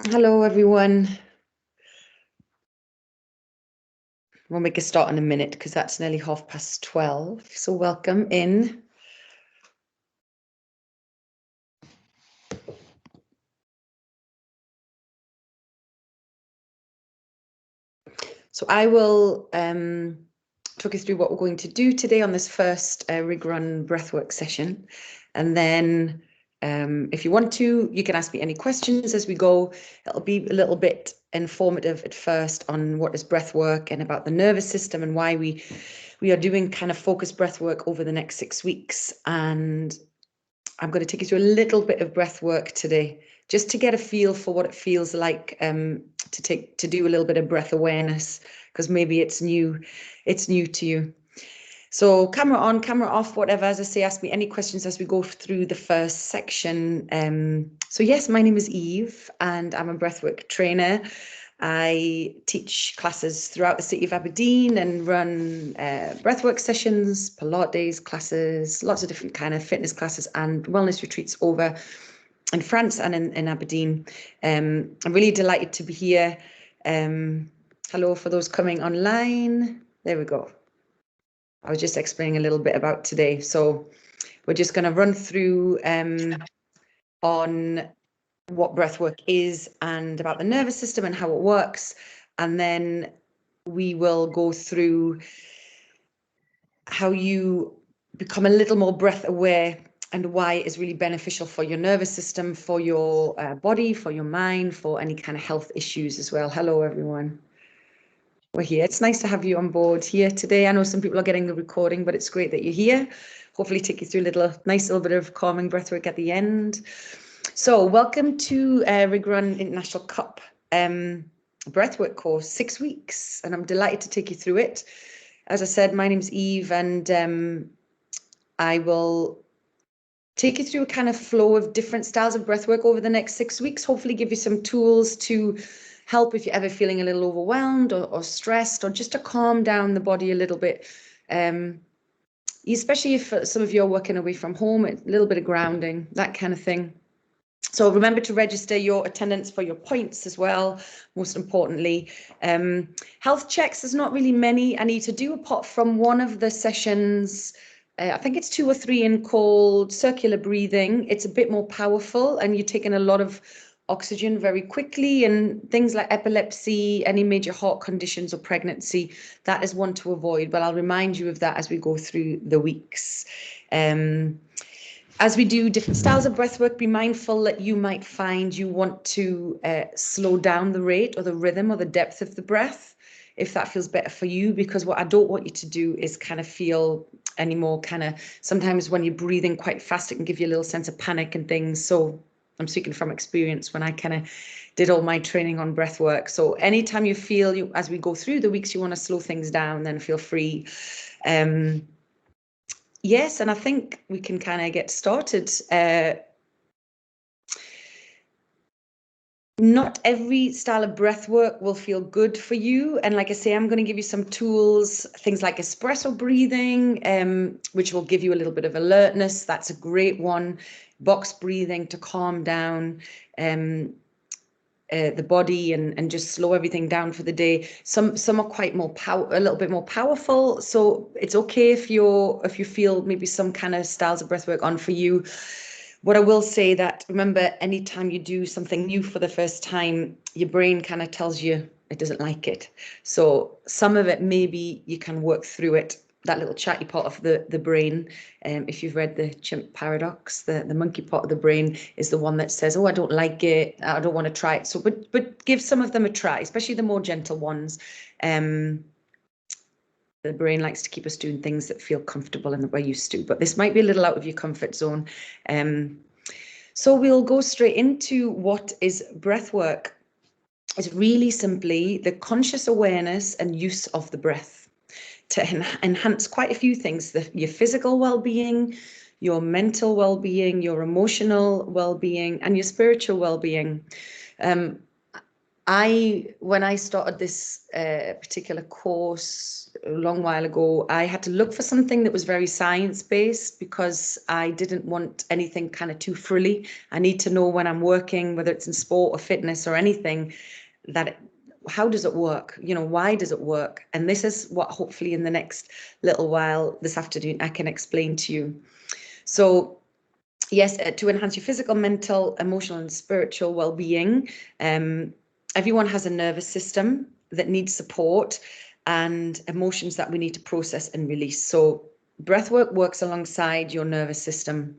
Hello, everyone. We'll make a start in a minute because that's nearly 12:30. So welcome in. So I will talk you through what we're going to do today on this first rig run breathwork session. And then if you want to, you can ask me any questions as we go. It'll be a little bit informative at first on what is breathwork and about the nervous system and why we are doing kind of focused breathwork over the next 6 weeks. And I'm going to take you through a little bit of breath work today, just to get a feel for what it feels like to do a little bit of breath awareness, because maybe it's new to you. So camera on, camera off, whatever. As I say, ask me any questions as we go through the first section. So yes, my name is Eve and I'm a breathwork trainer. I teach classes throughout the city of Aberdeen and run breathwork sessions, Pilates classes, lots of different kind of fitness classes and wellness retreats over in France and in Aberdeen. I'm really delighted to be here. Hello for those coming online. There we go. I was just explaining a little bit about today. So we're just going to run through on what breathwork is and about the nervous system and how it works. And then we will go through how you become a little more breath aware and why it is really beneficial for your nervous system, for your body, for your mind, for any kind of health issues as well. Hello, everyone. We're here. It's nice to have you on board here today. I know some people are getting the recording, but it's great that you're here. Hopefully take you through a nice little bit of calming breathwork at the end. So welcome to Rig Run International Cup breathwork course, 6 weeks, and I'm delighted to take you through it. As I said, my name's Eve, and I will take you through a kind of flow of different styles of breathwork over the next 6 weeks, hopefully give you some tools to help if you're ever feeling a little overwhelmed or stressed, or just to calm down the body a little bit. Especially if some of you are working away from home, a little bit of grounding, that kind of thing. So remember to register your attendance for your points as well, most importantly. Health checks, there's not really many I need to do apart from one of the sessions. I think it's 2 or 3 in, called circular breathing. It's a bit more powerful and you're taking a lot of oxygen very quickly, and things like epilepsy, any major heart conditions or pregnancy, that is one to avoid. But I'll remind you of that as we go through the weeks. As we do different styles of breathwork, be mindful that you might find you want to slow down the rate or the rhythm or the depth of the breath, if that feels better for you, because what I don't want you to do is kind of feel any more kind of, sometimes when you're breathing quite fast, it can give you a little sense of panic and things. So I'm speaking from experience when I kind of did all my training on breathwork. So anytime you feel, as we go through the weeks, you want to slow things down, then feel free. Yes, and I think we can kind of get started. Not every style of breath work will feel good for you. And like I say, I'm going to give you some tools, things like espresso breathing, which will give you a little bit of alertness. That's a great one. Box breathing to calm down the body and just slow everything down for the day. Some are quite a little bit more powerful. So it's okay if you feel maybe some kind of styles of breath work on for you. What I will say, that remember, anytime you do something new for the first time, your brain kind of tells you it doesn't like it. So some of it, maybe you can work through it, that little chatty part of the brain. If you've read the chimp paradox, the monkey part of the brain is the one that says, oh, I don't like it, I don't want to try it. So but give some of them a try, especially the more gentle ones. The brain likes to keep us doing things that feel comfortable and that we're used to, but this might be a little out of your comfort zone. So we'll go straight into what is breath work. It's really simply the conscious awareness and use of the breath to enhance quite a few things: your physical well-being, your mental well-being, your emotional well-being, and your spiritual well-being. when I started this particular course a long while ago, I had to look for something that was very science-based because I didn't want anything kind of too frilly. I need to know when I'm working, whether it's in sport or fitness or anything, how does it work? You know, why does it work? And this is what hopefully in the next little while this afternoon I can explain to you. So yes, to enhance your physical, mental, emotional, and spiritual well-being. Everyone has a nervous system that needs support and emotions that we need to process and release. So breathwork works alongside your nervous system.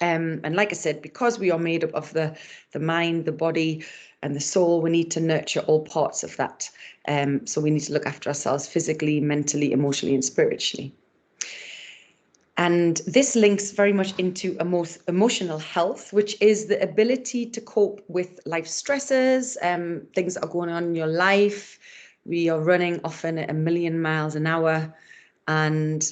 And like I said, because we are made up of the mind, the body, and the soul, we need to nurture all parts of that. So we need to look after ourselves physically, mentally, emotionally, and spiritually. And this links very much into emotional health, which is the ability to cope with life stresses, things that are going on in your life. We are running often at 1,000,000 miles an hour, and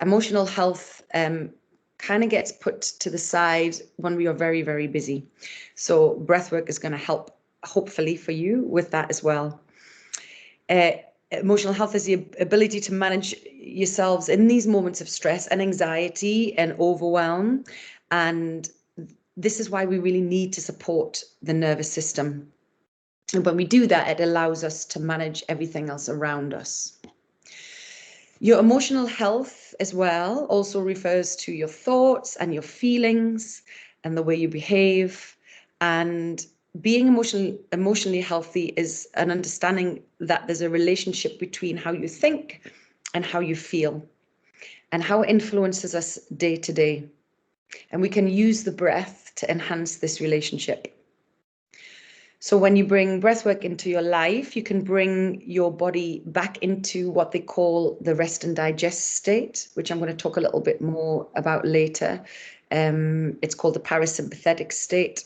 emotional health kind of gets put to the side when we are very, very busy. So breathwork is going to help, hopefully, for you with that as well. Emotional health is the ability to manage yourselves in these moments of stress and anxiety and overwhelm. And this is why we really need to support the nervous system. And when we do that, it allows us to manage everything else around us. Your emotional health as well also refers to your thoughts and your feelings and the way you behave. And being emotionally healthy is an understanding that there's a relationship between how you think and how you feel and how it influences us day to day. And we can use the breath to enhance this relationship. So when you bring breathwork into your life, you can bring your body back into what they call the rest and digest state, which I'm going to talk a little bit more about later. It's called the parasympathetic state.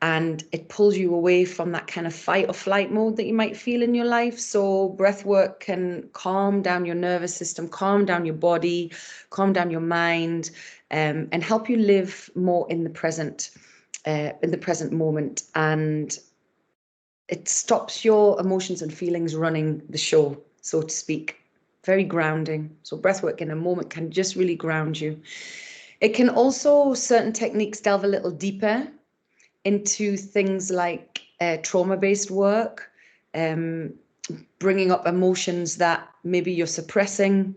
And it pulls you away from that kind of fight or flight mode that you might feel in your life. So breathwork can calm down your nervous system, calm down your body, calm down your mind, and help you live more in the present moment. And it stops your emotions and feelings running the show, so to speak. Very grounding. So breathwork in a moment can just really ground you. It can also, certain techniques delve a little deeper into things like trauma-based work, bringing up emotions that maybe you're suppressing,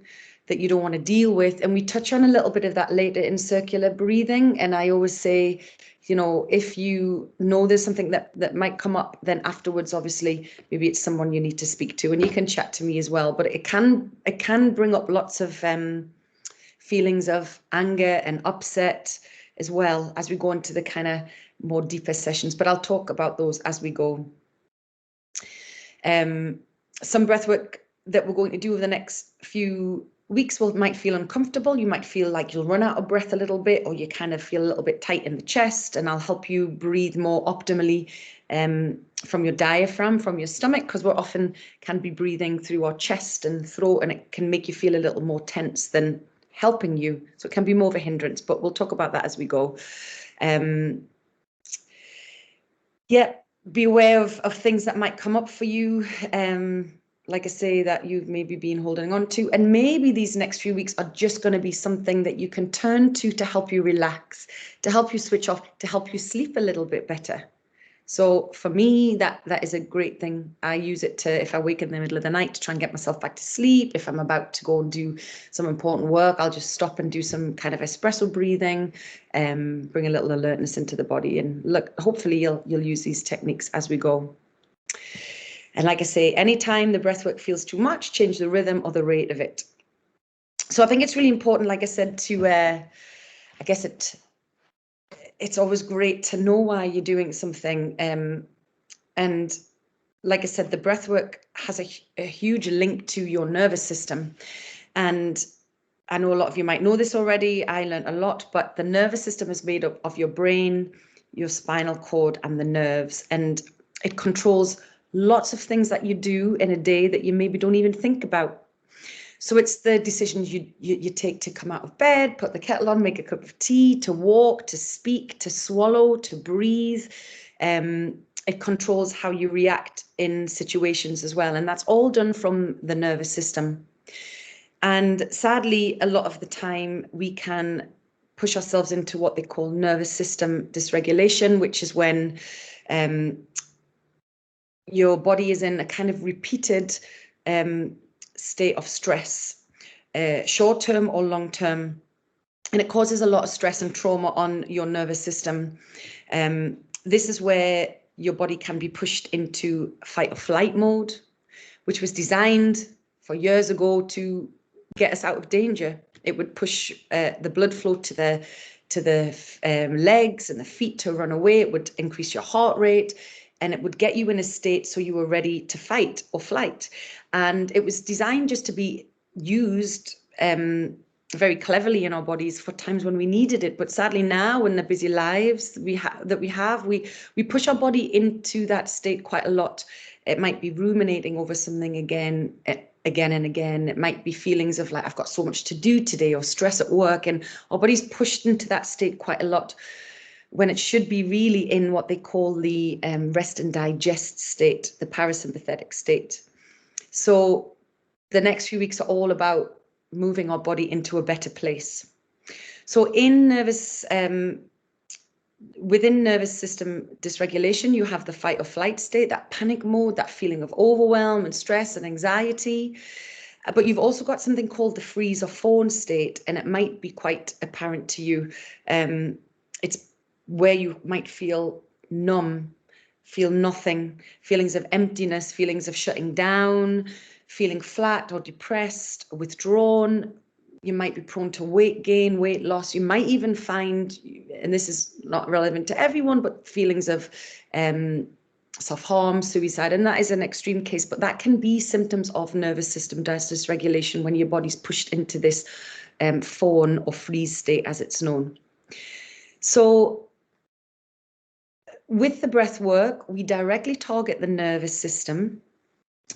that you don't want to deal with. And we touch on a little bit of that later in circular breathing. And I always say, you know, if you know there's something that might come up, then afterwards, obviously, maybe it's someone you need to speak to, and you can chat to me as well. But it can bring up lots of feelings of anger and upset as well as we go into the kind of more deeper sessions. But I'll talk about those as we go. Some breathwork that we're going to do over the next few weeks might feel uncomfortable. You might feel like you'll run out of breath a little bit, or you kind of feel a little bit tight in the chest, and I'll help you breathe more optimally from your diaphragm, from your stomach, because we're often can be breathing through our chest and throat, and it can make you feel a little more tense than helping you. So it can be more of a hindrance, but we'll talk about that as we go. Yeah, be aware of things that might come up for you. Like I say, that you've maybe been holding on to, and maybe these next few weeks are just going to be something that you can turn to help you relax, to help you switch off, to help you sleep a little bit better. So for me, that is a great thing. I use it to, if I wake in the middle of the night, to try and get myself back to sleep. If I'm about to go and do some important work, I'll just stop and do some kind of espresso breathing, bring a little alertness into the body. And look, hopefully you'll use these techniques as we go. And like I say, anytime the breathwork feels too much, change the rhythm or the rate of it. So I think it's really important, like I said, to, I guess it's always great to know why you're doing something. And like I said, the breathwork has a huge link to your nervous system. And I know a lot of you might know this already. I learned a lot, but the nervous system is made up of your brain, your spinal cord, and the nerves. And it controls lots of things that you do in a day that you maybe don't even think about. So it's the decisions you take to come out of bed, put the kettle on, make a cup of tea, to walk, to speak, to swallow, to breathe. It controls how you react in situations as well. And that's all done from the nervous system. And sadly, a lot of the time we can push ourselves into what they call nervous system dysregulation, which is when your body is in a kind of repeated state of stress, short-term or long-term. And it causes a lot of stress and trauma on your nervous system. This is where your body can be pushed into fight or flight mode, which was designed for years ago to get us out of danger. It would push the blood flow to the legs and the feet to run away. It would increase your heart rate, and it would get you in a state so you were ready to fight or flight. And it was designed just to be used very cleverly in our bodies for times when we needed it. But sadly now, in the busy lives we have, we push our body into that state quite a lot. It might be ruminating over something again and again. It might be feelings of like, I've got so much to do today, or stress at work, and our body's pushed into that state quite a lot, when it should be really in what they call the rest and digest state, the parasympathetic state. So the next few weeks are all about moving our body into a better place. So within nervous system dysregulation, you have the fight or flight state, that panic mode, that feeling of overwhelm and stress and anxiety. But you've also got something called the freeze or fawn state, and it might be quite apparent to you. It's where you might feel numb, feel nothing, feelings of emptiness, feelings of shutting down, feeling flat or depressed, withdrawn. You might be prone to weight gain, weight loss. You might even find, and this is not relevant to everyone, but feelings of self-harm, suicide, and that is an extreme case, but that can be symptoms of nervous system dysregulation when your body's pushed into this fawn or freeze state, as it's known. So with the breath work, we directly target the nervous system.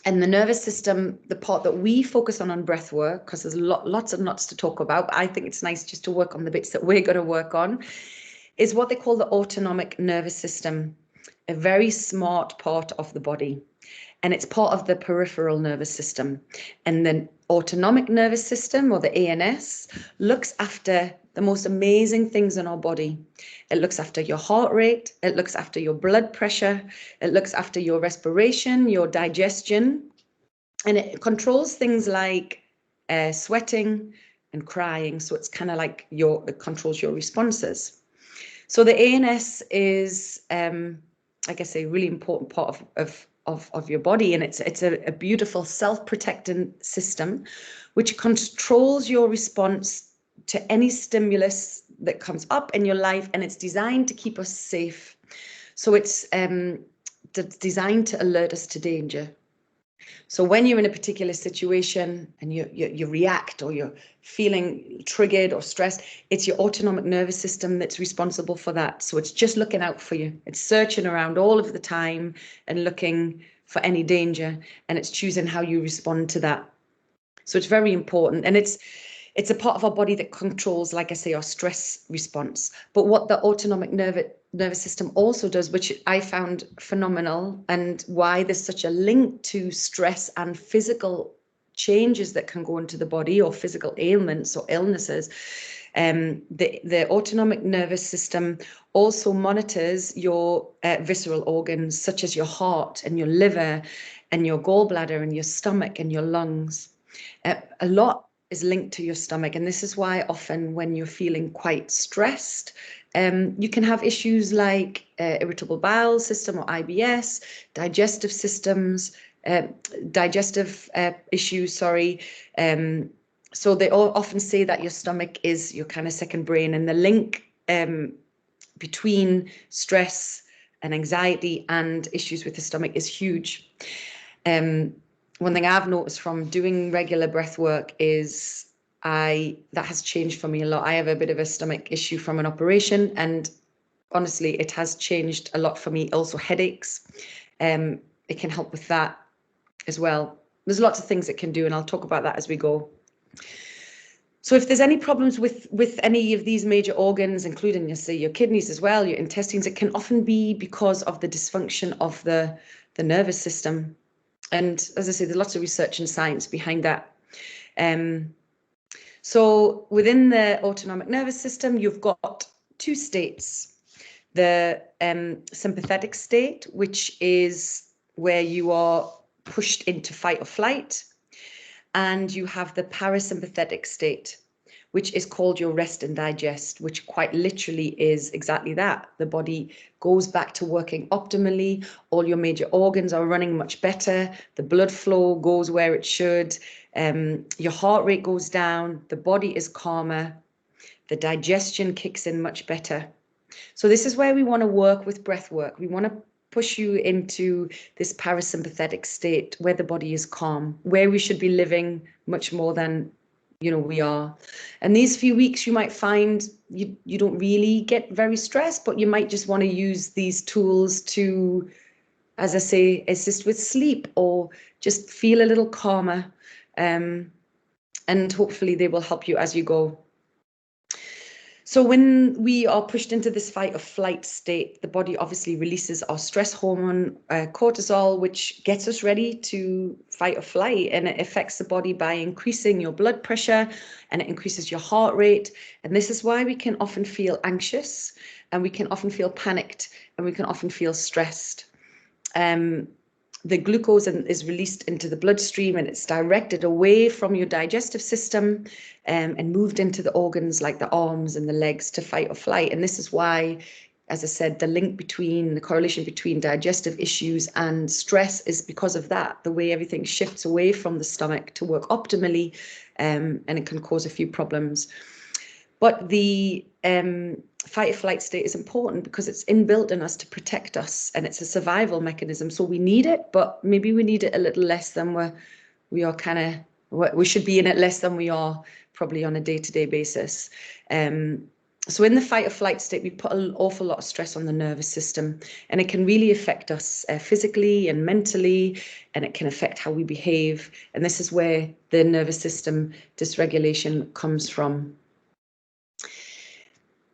And the nervous system, the part that we focus on breath work, because there's lots and lots to talk about, but I think it's nice just to work on the bits that we're going to work on, is what they call the autonomic nervous system, a very smart part of the body. And it's part of the peripheral nervous system. And the autonomic nervous system, or the ANS, looks after the most amazing things in our body. It looks after your heart rate, it looks after your blood pressure, it looks after your respiration, your digestion, and it controls things like sweating and crying. So it's kind of like it controls your responses. So the ANS is, like I say, a really important part of your body, and it's a beautiful self-protecting system which controls your response to any stimulus that comes up in your life, and it's designed to keep us safe. So it's designed to alert us to danger. So when you're in a particular situation and you react, or you're feeling triggered or stressed, it's your autonomic nervous system that's responsible for that. So it's just looking out for you. It's searching around all of the time and looking for any danger, and it's choosing how you respond to that. So it's very important, and it's a part of our body that controls, like I say, our stress response. But what the autonomic nervous system also does, which I found phenomenal, and why there's such a link to stress and physical changes that can go into the body, or physical ailments or illnesses, the autonomic nervous system also monitors your visceral organs, such as your heart and your liver and your gallbladder and your stomach and your lungs. A lot is linked to your stomach, and this is why often when you're feeling quite stressed, you can have issues like irritable bowel system, or IBS, digestive issues, sorry. So they all often say that your stomach is your kind of second brain, and the link between stress and anxiety and issues with the stomach is huge. One thing I've noticed from doing regular breath work is that has changed for me a lot. I have a bit of a stomach issue from an operation, and honestly, it has changed a lot for me. Also headaches, it can help with that as well. There's lots of things it can do, and I'll talk about that as we go. So if there's any problems with any of these major organs, including, say, your kidneys as well, your intestines, it can often be because of the dysfunction of the nervous system. And as I say, there's lots of research and science behind that. So within the autonomic nervous system, you've got two states. The sympathetic state, which is where you are pushed into fight or flight, and you have the parasympathetic state, which is called your rest and digest, which quite literally is exactly that. The body goes back to working optimally. All your major organs are running much better. The blood flow goes where it should. Your heart rate goes down. The body is calmer. The digestion kicks in much better. So this is where we want to work with breath work. We want to push you into this parasympathetic state where the body is calm, where we should be living much more than we are. And these few weeks you might find you don't really get very stressed, but you might just want to use these tools to, as I say, assist with sleep or just feel a little calmer. And hopefully they will help you as you go. So when we are pushed into this fight or flight state, the body obviously releases our stress hormone, cortisol, which gets us ready to fight or flight. And it affects the body by increasing your blood pressure, and it increases your heart rate. And this is why we can often feel anxious, and we can often feel panicked, and we can often feel stressed. The glucose is released into the bloodstream, and it's directed away from your digestive system and moved into the organs like the arms and the legs to fight or flight. And this is why, as I said, the correlation between digestive issues and stress is because of that, the way everything shifts away from the stomach to work optimally, and it can cause a few problems. But the fight or flight state is important because it's inbuilt in us to protect us, and it's a survival mechanism. So we need it, but maybe we need it a little less than we should be in it less than we are probably on a day-to-day basis. So in the fight or flight state, we put an awful lot of stress on the nervous system, and it can really affect us physically and mentally, and it can affect how we behave. And this is where the nervous system dysregulation comes from.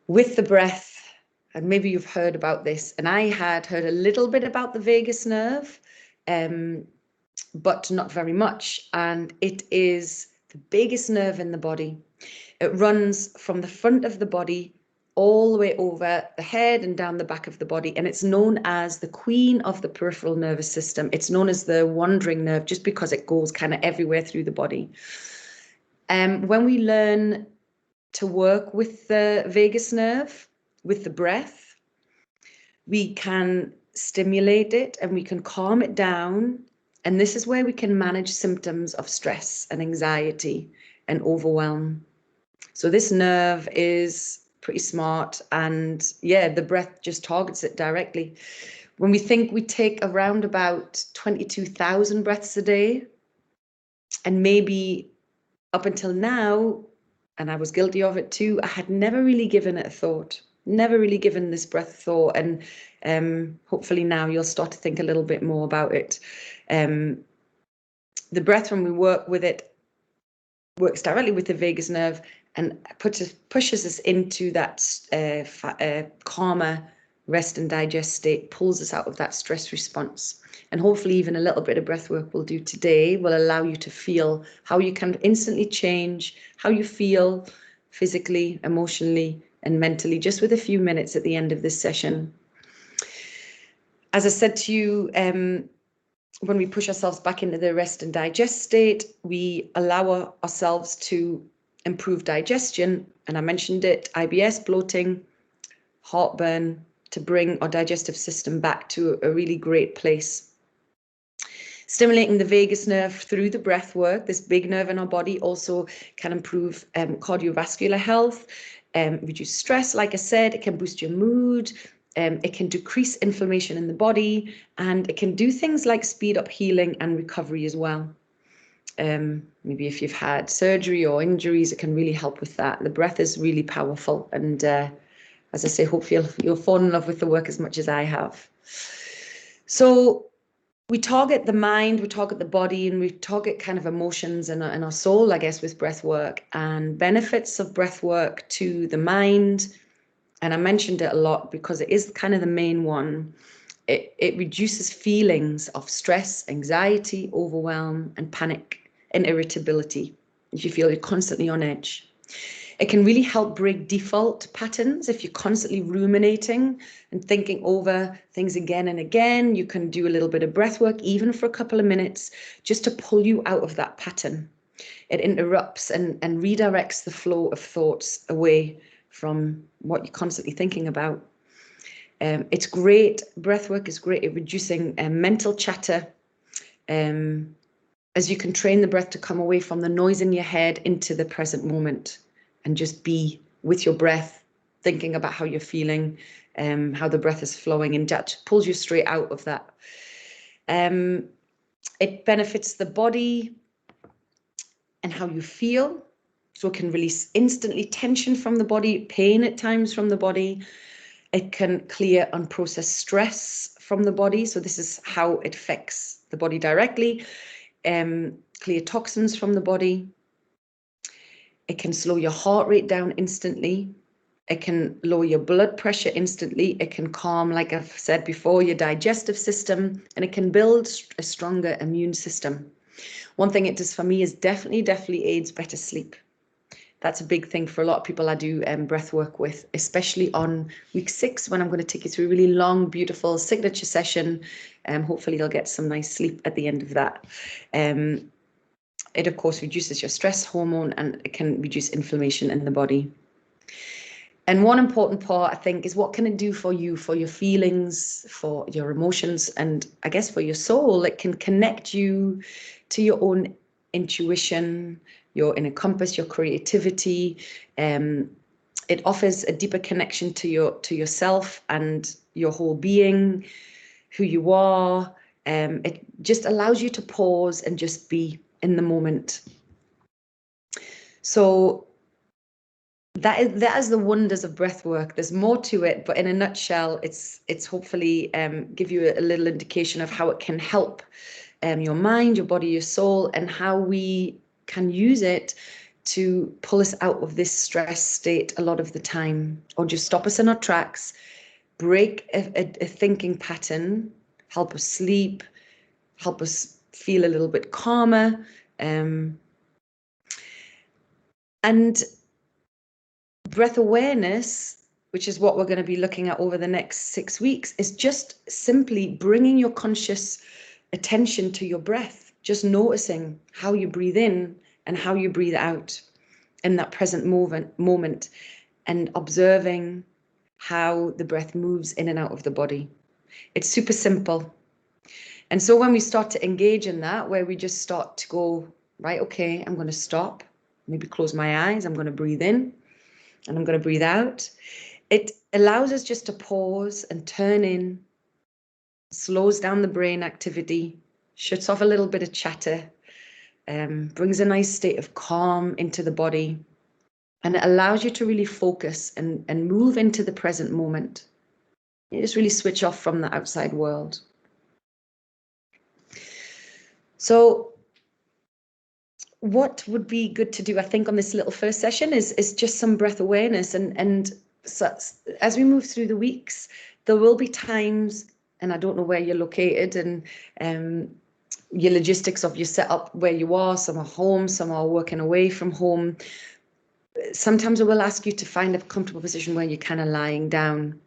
With the breath, and maybe you've heard about this, and I had heard a little bit about the vagus nerve, but not very much. And it is the biggest nerve in the body. It runs from the front of the body all the way over the head and down the back of the body. And it's known as the queen of the peripheral nervous system. It's known as the wandering nerve just because it goes kind of everywhere through the body. When we learn to work with the vagus nerve, with the breath, we can stimulate it and we can calm it down. And this is where we can manage symptoms of stress and anxiety and overwhelm. So this nerve is pretty smart, and yeah, the breath just targets it directly. When we think we take around about 22,000 breaths a day, and maybe up until now, and I was guilty of it too, I had never really given it a thought, never really given this breath a thought. And hopefully now you'll start to think a little bit more about it. The breath, when we work with it, works directly with the vagus nerve and pushes us into that calmer rest and digest state, pulls us out of that stress response. And hopefully even a little bit of breath work we'll do today will allow you to feel how you can instantly change how you feel physically, emotionally, and mentally, just with a few minutes at the end of this session. As I said to you, when we push ourselves back into the rest and digest state, we allow ourselves to improve digestion. And I mentioned it, IBS, bloating, heartburn, to bring our digestive system back to a really great place. Stimulating the vagus nerve through the breath work, this big nerve in our body, also can improve cardiovascular health, reduce stress. Like I said, it can boost your mood. It can decrease inflammation in the body, and it can do things like speed up healing and recovery as well. Maybe if you've had surgery or injuries, it can really help with that. The breath is really powerful, and as I say, hopefully you'll fall in love with the work as much as I have. So we target the mind, we target the body, and we target kind of emotions and our soul, I guess, with breath work. And benefits of breath work to the mind, and I mentioned it a lot because it is kind of the main one. It reduces feelings of stress, anxiety, overwhelm, and panic and irritability if you feel you're constantly on edge. It can really help break default patterns. If you're constantly ruminating and thinking over things again and again, you can do a little bit of breath work, even for a couple of minutes, just to pull you out of that pattern. It interrupts and redirects the flow of thoughts away from what you're constantly thinking about. It's great. Breath work is great at reducing mental chatter, as you can train the breath to come away from the noise in your head into the present moment and just be with your breath, thinking about how you're feeling, how the breath is flowing, and that pulls you straight out of that. It benefits the body and how you feel. So it can release instantly tension from the body, pain at times from the body. It can clear unprocessed stress from the body. So this is how it affects the body directly. Clear toxins from the body. It can slow your heart rate down instantly. It can lower your blood pressure instantly. It can calm, like I've said before, your digestive system, and it can build a stronger immune system. One thing it does for me is definitely aids better sleep. That's a big thing for a lot of people I do breath work with, especially on week 6, when I'm going to take you through a really long, beautiful signature session. Hopefully you'll get some nice sleep at the end of that. It, of course, reduces your stress hormone, and it can reduce inflammation in the body. And one important part, I think, is what can it do for you, for your feelings, for your emotions, and I guess for your soul. It can connect you to your own intuition, your inner compass, your creativity. It offers a deeper connection to yourself and your whole being, who you are. It just allows you to pause and just be in the moment. So that is the wonders of breath work. There's more to it, but in a nutshell, it's hopefully give you a little indication of how it can help your mind, your body, your soul, and how we can use it to pull us out of this stress state a lot of the time, or just stop us in our tracks, break a thinking pattern, help us sleep, help us feel a little bit calmer. And breath awareness, which is what we're going to be looking at over the next 6 weeks, is just simply bringing your conscious attention to your breath, just noticing how you breathe in and how you breathe out in that present moment, and observing how the breath moves in and out of the body. It's super simple. And so when we start to engage in that, where we just start to go, right, okay, I'm going to stop, maybe close my eyes, I'm going to breathe in, and I'm going to breathe out. It allows us just to pause and turn in, slows down the brain activity, shuts off a little bit of chatter, brings a nice state of calm into the body, and it allows you to really focus and move into the present moment. You just really switch off from the outside world. So what would be good to do, I think, on this little first session is just some breath awareness. And so as we move through the weeks, there will be times, and I don't know where you're located and your logistics of your setup, where you are. Some are home, some are working away from home. Sometimes I will ask you to find a comfortable position where you're kind of lying down.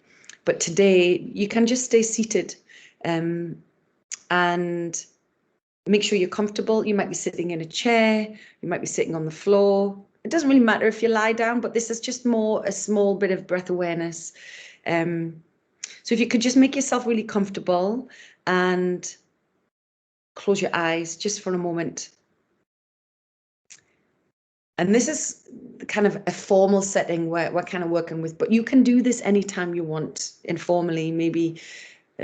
But today you can just stay seated and make sure you're comfortable. You might be sitting in a chair, you might be sitting on the floor. It doesn't really matter if you lie down, but this is just more a small bit of breath awareness. So if you could just make yourself really comfortable and close your eyes just for a moment. And this is kind of a formal setting where we're kind of working with, but you can do this anytime you want, informally, maybe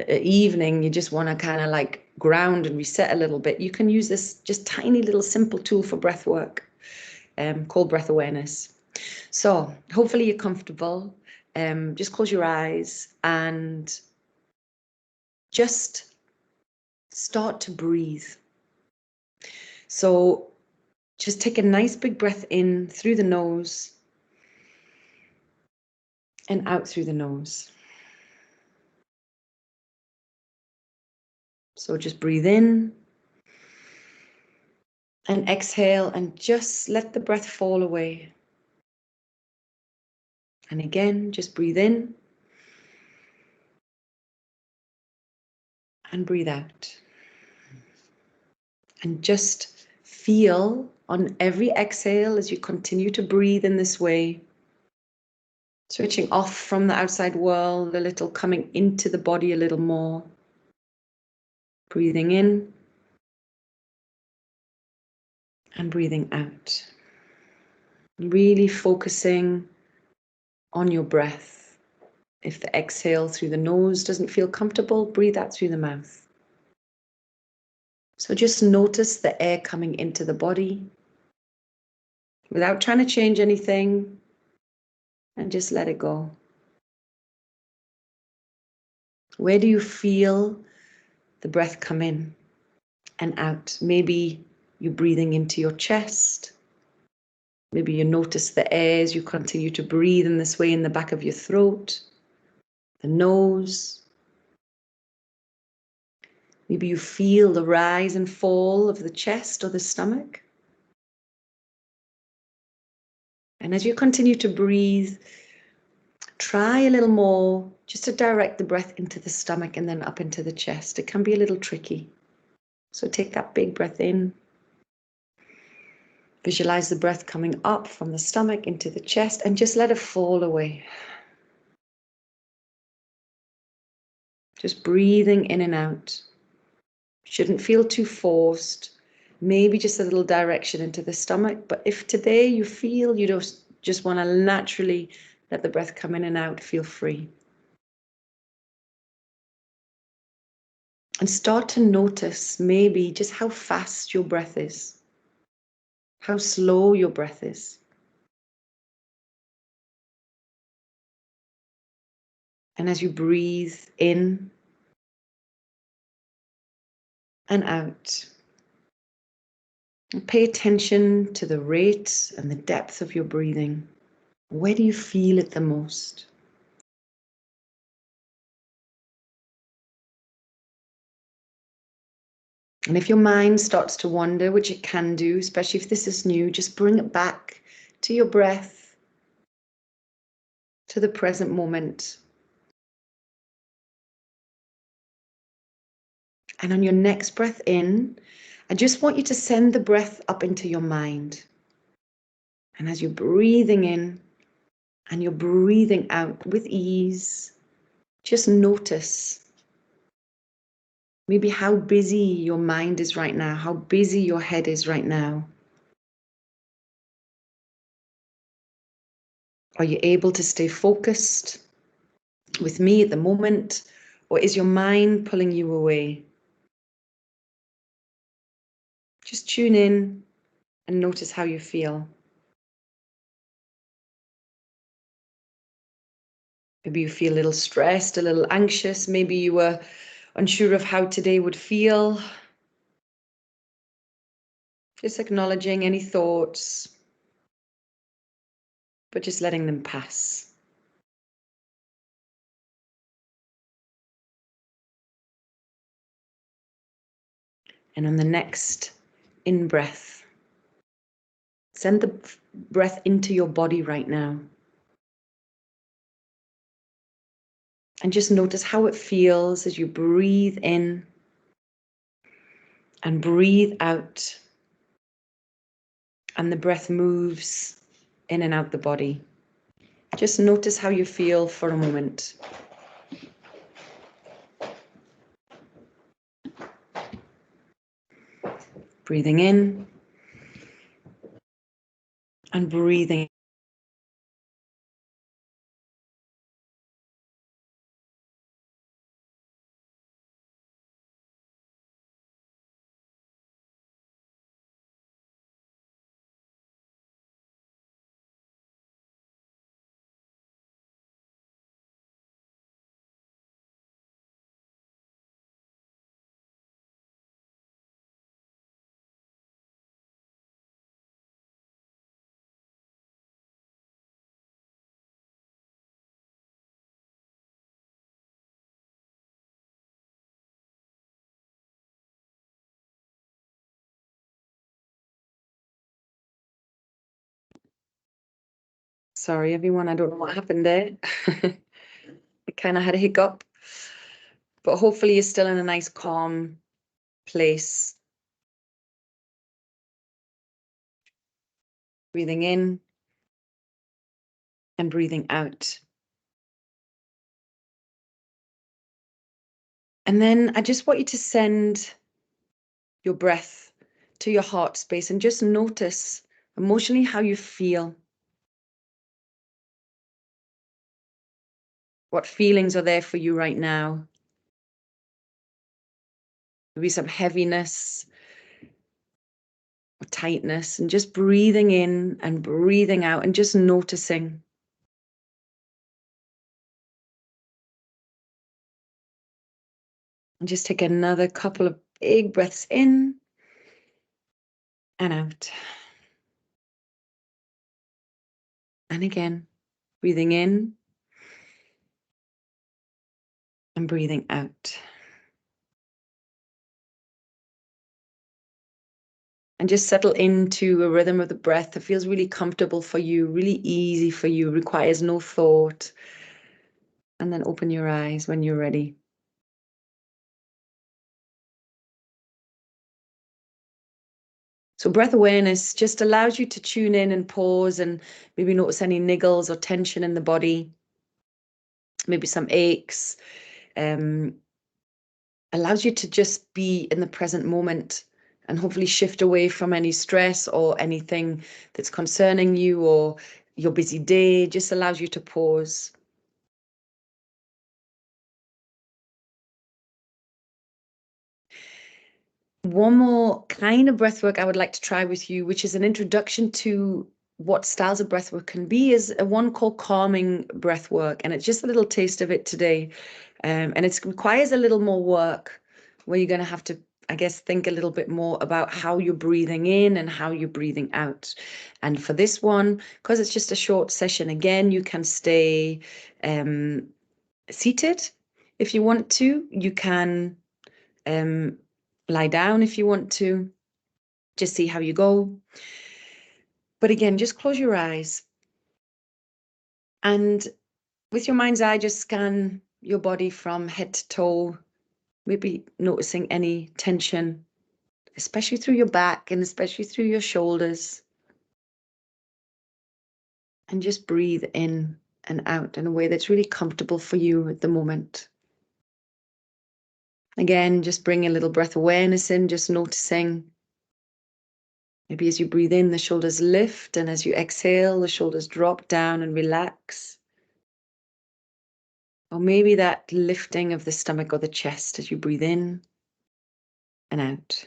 evening, you just want to kind of like ground and reset a little bit. You can use this just tiny little simple tool for breath work called breath awareness. So hopefully you're comfortable. Just close your eyes and just start to breathe. So just take a nice big breath in through the nose and out through the nose. So just breathe in and exhale and just let the breath fall away. And again, just breathe in and breathe out. And just feel on every exhale as you continue to breathe in this way, switching off from the outside world a little, coming into the body a little more. Breathing in and breathing out. Really focusing on your breath. If the exhale through the nose doesn't feel comfortable, breathe out through the mouth. So just notice the air coming into the body without trying to change anything, and just let it go. Where do you feel the breath come in and out? Maybe you're breathing into your chest. Maybe you notice the air as you continue to breathe in this way in the back of your throat, the nose. Maybe you feel the rise and fall of the chest or the stomach. And as you continue to breathe, try a little more just to direct the breath into the stomach and then up into the chest. It can be a little tricky. So take that big breath in. Visualize the breath coming up from the stomach into the chest and just let it fall away. Just breathing in and out. Shouldn't feel too forced. Maybe just a little direction into the stomach. But if today you feel you just want to naturally let the breath come in and out, feel free. And start to notice maybe just how fast your breath is, how slow your breath is. And as you breathe in and out, and pay attention to the rate and the depth of your breathing. Where do you feel it the most? And if your mind starts to wander, which it can do, especially if this is new, just bring it back to your breath, to the present moment. And on your next breath in, I just want you to send the breath up into your mind. And as you're breathing in and you're breathing out with ease, just notice maybe how busy your mind is right now, how busy your head is right now. Are you able to stay focused with me at the moment, or is your mind pulling you away? Just tune in and notice how you feel. Maybe you feel a little stressed, a little anxious. Maybe you were unsure of how today would feel. Just acknowledging any thoughts, but just letting them pass. And on the next in-breath, send the breath into your body right now. And just notice how it feels as you breathe in and breathe out. And the breath moves in and out the body. Just notice how you feel for a moment. Breathing in and breathing Sorry, everyone. I don't know what happened there. I kind of had a hiccup, but hopefully you're still in a nice, calm place. Breathing in and breathing out. And then I just want you to send your breath to your heart space and just notice emotionally how you feel. What feelings are there for you right now? Maybe some heaviness or tightness, and just breathing in and breathing out and just noticing. And just take another couple of big breaths in and out. And again, breathing in and breathing out. And just settle into a rhythm of the breath that feels really comfortable for you, really easy for you, requires no thought. And then open your eyes when you're ready. So breath awareness just allows you to tune in and pause and maybe notice any niggles or tension in the body, maybe some aches. Allows you to just be in the present moment and hopefully shift away from any stress or anything that's concerning you or your busy day. Just allows you to pause. One more kind of breath work I would like to try with you, which is an introduction to what styles of breath work can be, is a one called calming breath work. And it's just a little taste of it today. And it requires a little more work where you're going to have to, I guess, think a little bit more about how you're breathing in and how you're breathing out. And for this one, because it's just a short session, again, you can stay seated if you want to. You can lie down if you want to. Just see how you go. But again, just close your eyes. And with your mind's eye, just scan your body from head to toe, maybe noticing any tension, especially through your back and especially through your shoulders. And just breathe in and out in a way that's really comfortable for you at the moment. Again, just bring a little breath awareness in, just noticing. Maybe as you breathe in, the shoulders lift, and as you exhale, the shoulders drop down and relax. Or maybe that lifting of the stomach or the chest as you breathe in and out.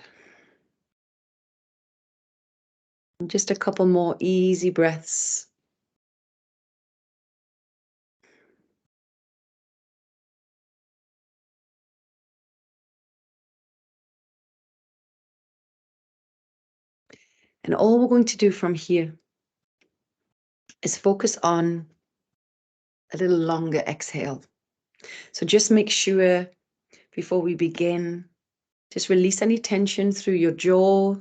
And just a couple more easy breaths. And all we're going to do from here is focus on a little longer exhale. So just make sure before we begin, just release any tension through your jaw,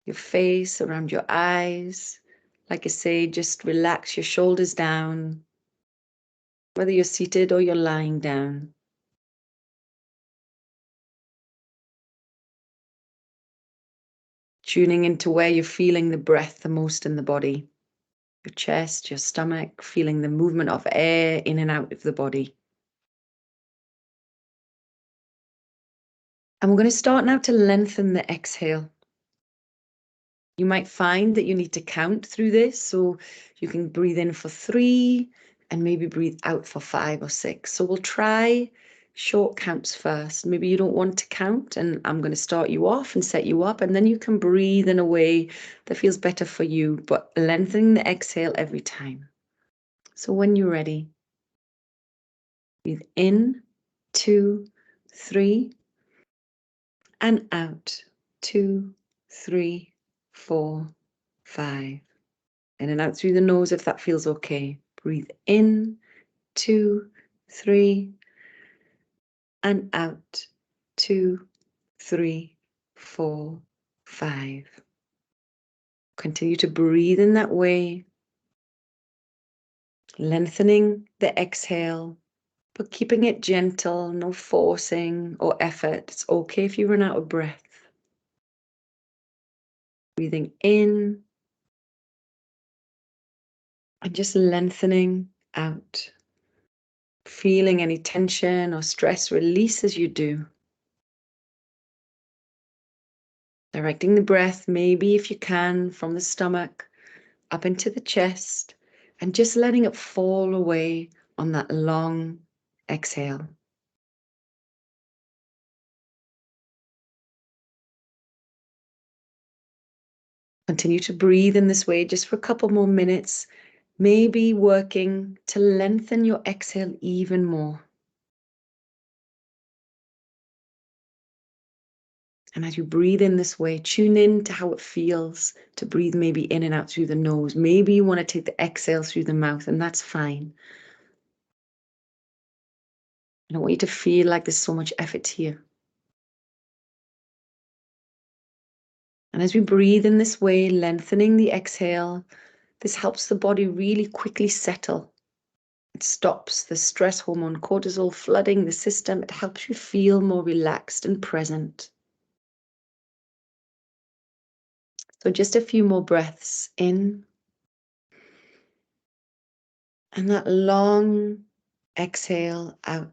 your face, around your eyes. Like I say, just relax your shoulders down, whether you're seated or you're lying down. Tuning into where you're feeling the breath the most in the body. Your chest, your stomach, feeling the movement of air in and out of the body. And we're going to start now to lengthen the exhale. You might find that you need to count through this, so you can breathe in for 3 and maybe breathe out for 5 or 6. So we'll try short counts first. Maybe you don't want to count, and I'm going to start you off and set you up, and then you can breathe in a way that feels better for you, but lengthening the exhale every time. So when you're ready, breathe in, 2, 3, and out, 2, 3, 4, 5. In and out through the nose if that feels okay. Breathe in, 2, 3, and out, 2, 3, 4, 5. Continue to breathe in that way. Lengthening the exhale, but keeping it gentle, no forcing or effort. It's okay if you run out of breath. Breathing in and just lengthening out. Feeling any tension or stress release as you do. Directing the breath, maybe if you can, from the stomach up into the chest, and just letting it fall away on that long exhale. Continue to breathe in this way just for a couple more minutes, maybe working to lengthen your exhale even more. And as you breathe in this way, tune in to how it feels to breathe maybe in and out through the nose. Maybe you want to take the exhale through the mouth, and that's fine. I don't want you to feel like there's so much effort here. And as we breathe in this way, lengthening the exhale, this helps the body really quickly settle. It stops the stress hormone cortisol flooding the system. It helps you feel more relaxed and present. So just a few more breaths in. And that long exhale out.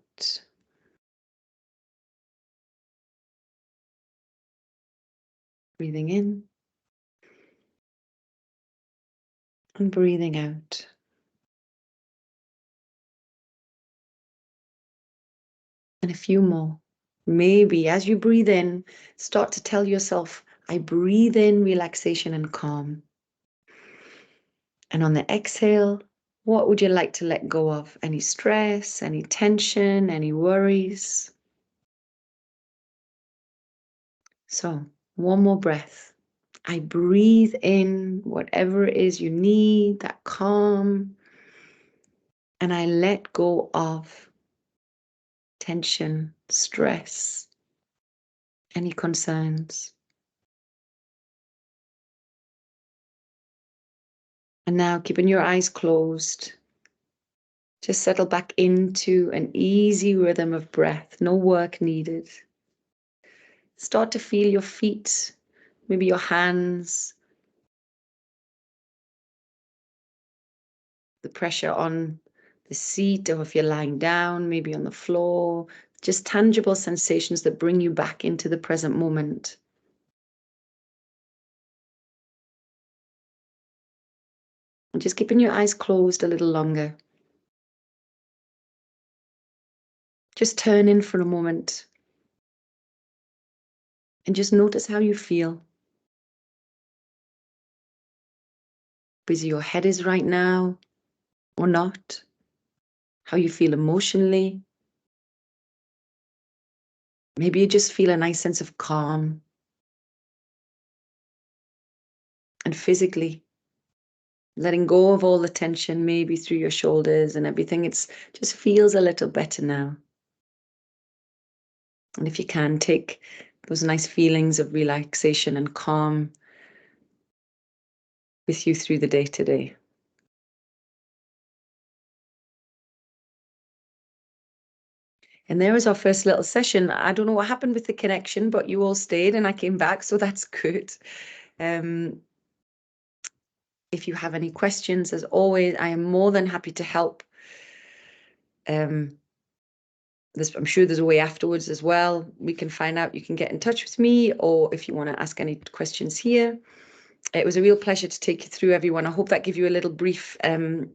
Breathing in and breathing out. And a few more. Maybe as you breathe in, start to tell yourself, I breathe in relaxation and calm. And on the exhale, what would you like to let go of? Any stress, any tension, any worries? So, one more breath. I breathe in whatever it is you need, that calm, and I let go of tension, stress, any concerns. And now, keeping your eyes closed, just settle back into an easy rhythm of breath, no work needed. Start to feel your feet, maybe your hands, the pressure on the seat, or if you're lying down, maybe on the floor, just tangible sensations that bring you back into the present moment. And just keeping your eyes closed a little longer. Just turn in for a moment and just notice how you feel. Busy your head is right now or not. How you feel emotionally. Maybe you just feel a nice sense of calm. And physically, letting go of all the tension, maybe through your shoulders and everything. It's just feels a little better now. And if you can, take those nice feelings of relaxation and calm with you through the day today. And there was our first little session. I don't know what happened with the connection, but you all stayed and I came back, so that's good. If you have any questions, as always, I am more than happy to help. I'm sure there's a way afterwards as well. We can find out, you can get in touch with me, or if you want to ask any questions here. It was a real pleasure to take you through, everyone. I hope that gave you a little brief and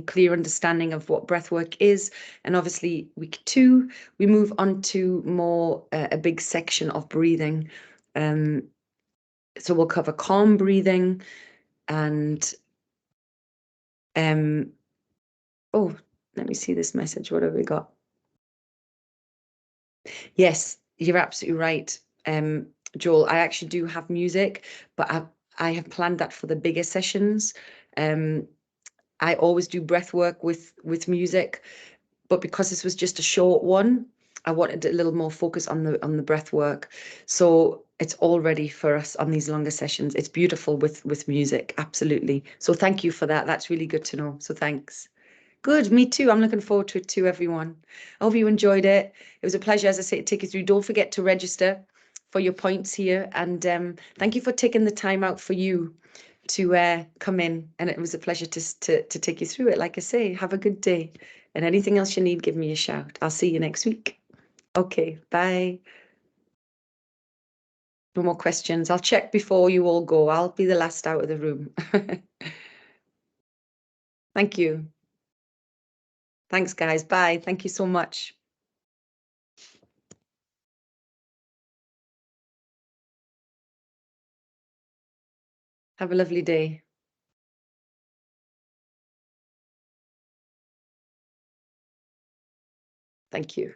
clear understanding of what breathwork is. And obviously, week 2, we move on to more a big section of breathing. So we'll cover calm breathing and oh, let me see this message. What have we got? Yes, you're absolutely right, Joel. I actually do have music, but I have planned that for the bigger sessions. I always do breath work with music, but because this was just a short one, I wanted a little more focus on the breath work. So it's all ready for us on these longer sessions. It's beautiful with music, absolutely. So thank you for that. That's really good to know. So thanks. Good, me too. I'm looking forward to it too, everyone. I hope you enjoyed it. It was a pleasure, as I say, to take you through. Don't forget to register for your points here. And thank you for taking the time out for you to come in. And it was a pleasure to take you through it. Like I say, have a good day. And anything else you need, give me a shout. I'll see you next week. Okay, bye. No more questions. I'll check before you all go. I'll be the last out of the room. Thank you. Thanks, guys. Bye. Thank you so much. Have a lovely day. Thank you.